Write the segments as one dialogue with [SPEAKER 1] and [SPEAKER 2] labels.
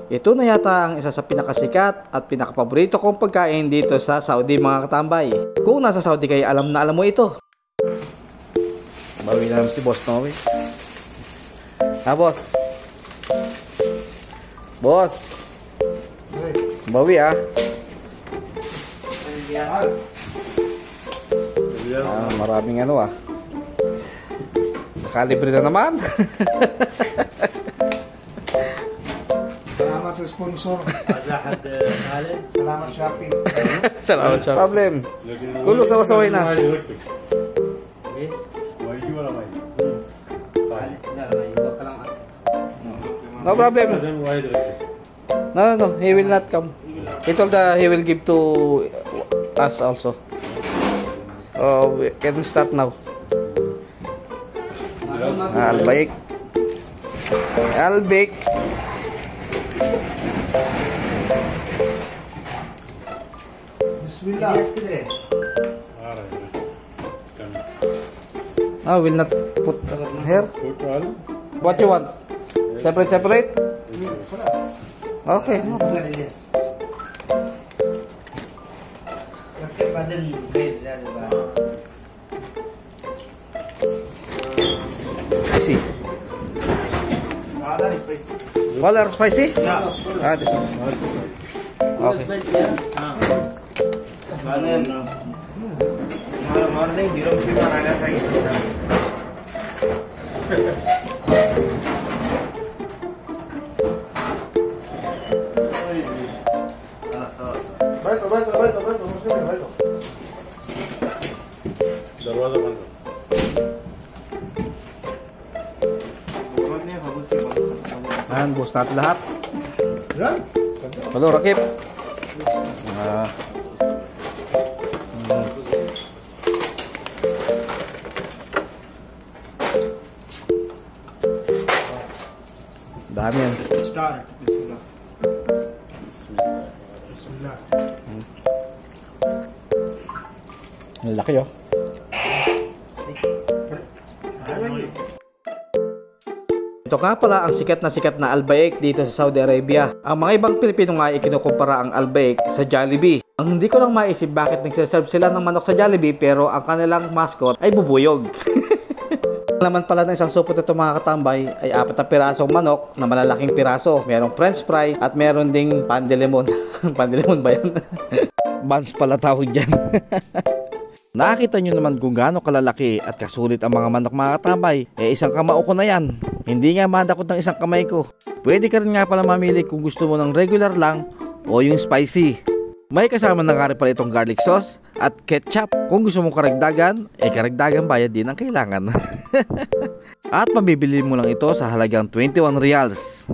[SPEAKER 1] Ito na yata ang isa sa pinakasikat at pinakapaborito kong pagkain dito sa Saudi mga katambay. Kung nasa Saudi kayo, alam na alam mo ito. Bawi na naman si Boss Noe. Ha, Boss? Boss? Bawi maraming ano Nakalibre na naman.
[SPEAKER 2] Salamat sa sponsor. Salamat Shopee.
[SPEAKER 1] Salamat Shopee. Problem. Kulo sa wasaway na. No problem. No, he will not come. He told that he will give to us also. Oh, we can start now. Al-Baik. Al-Baik.
[SPEAKER 2] Bismillah.
[SPEAKER 1] No, will not put here. What you want? Separate, separate? Okay. I see. Color spicy? Yeah. This one. Okay.
[SPEAKER 2] Morning, hero fi बनाना चाहिए. बैठो मुझसे बैठो. दरवाजा बंद करो.
[SPEAKER 1] Ayan, buhos natin lahat.
[SPEAKER 2] Yan.
[SPEAKER 1] Halo, Rakip. Dami yan.
[SPEAKER 2] Start. Bismillah. Bismillah.
[SPEAKER 1] Ang laki Ito nga pala ang sikat na Al-Baik dito sa Saudi Arabia. Ang mga ibang Pilipino nga ay kinukumpara ang Al-Baik sa Jollibee. Ang hindi ko lang maisip bakit nagsaserve sila ng manok sa Jollibee pero ang kanilang mascot ay bubuyog. Laman pala ng isang supot ito mga katambay ay 4 na pirasong manok na malalaking piraso. Merong french fry at meron ding pan de limon. Pan de limon ba yan? Buns pala tawag dyan. Nakita nyo naman kung gaano kalalaki at kasulit ang mga manok mga katambay. Isang kamao ko na yan. Hindi nga madakot ng isang kamay ko. Pwede ka rin nga pala mamili kung gusto mo ng regular lang o yung spicy. May kasama na nga rin pala itong garlic sauce at ketchup. Kung gusto mong karagdagan, karagdagan bayad din ang kailangan. At mabibili mo lang ito sa halagang 21 riyals.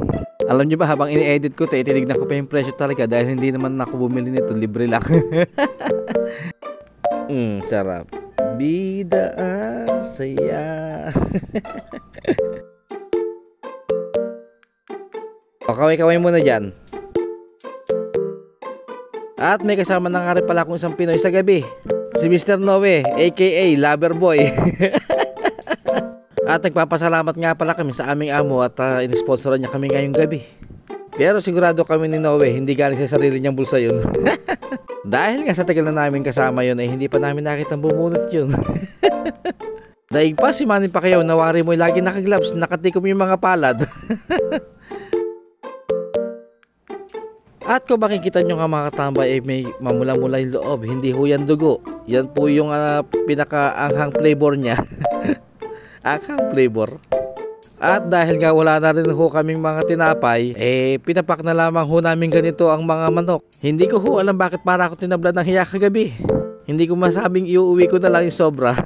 [SPEAKER 1] Alam nyo ba habang ini-edit ko tinignan ko pa yung presyo talaga dahil hindi naman ako bumili nito, libre lang. Sarap. Bida saya. O, kaway-kaway muna dyan. At may kasama na nga rin pala akong isang Pinoy sa gabi. Si Mr. Noe, aka Loverboy. At nagpapasalamat nga pala kami sa aming amo at inisponsoran niya kami ngayong gabi. Pero sigurado kami ni Noe, hindi galing sa sarili niyang bulsa yun. Dahil nga sa tagal na namin kasama yun ay hindi pa namin nakitang bumunot yun. Daig pa si Manny Pacquiao, nawari mo lagi nakagloves, nakatikom yung mga palad. At kung makikita nyo nga mga katambay ay may mamula-mula yung loob, hindi ho yan dugo. Yan po yung pinaka-anghang flavor niya. Anghang flavor. At dahil nga wala na rin ho kaming mga tinapay, pinapak na lamang ho namin ganito ang mga manok. Hindi ko ho alam bakit para ako tinabla ng hiya kagabi. Hindi ko masabing iuwi ko na lang yung sobra.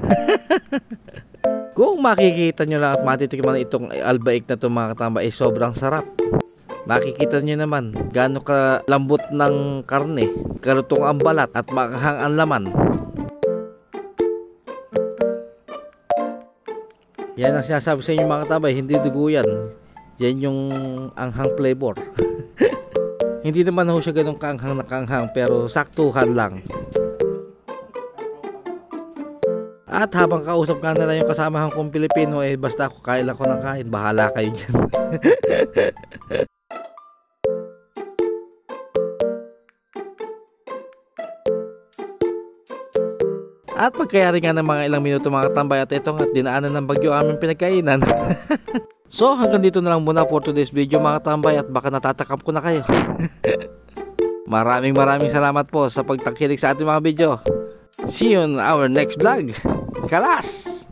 [SPEAKER 1] Kung makikita nyo lang at matitikman itong Al-Baik na ito mga katambay ay sobrang sarap. Makikita nyo naman gaano ka lambot ng karne, karutong ang balat at maanghang ang laman. Yan ang sinasabi sa inyo mga katabay, hindi dugo yan. Yan yung anghang flavor. Hindi naman ho siya ganun kaanghang na kaanghang pero saktuhan lang. At habang kausap ka na lang yung kasamahan kong Pilipino basta ako kain lang ko ng kain, bahala kayo dyan. At pagkayari nga ng mga ilang minuto mga tambay at ito nga dinaanan ng bagyo aming pinagkainan. So hanggang dito na lang muna for today's video mga tambay at baka natatakam ko na kayo. Maraming salamat po sa pagtangkilik sa ating mga video. See you on our next vlog. Kalas!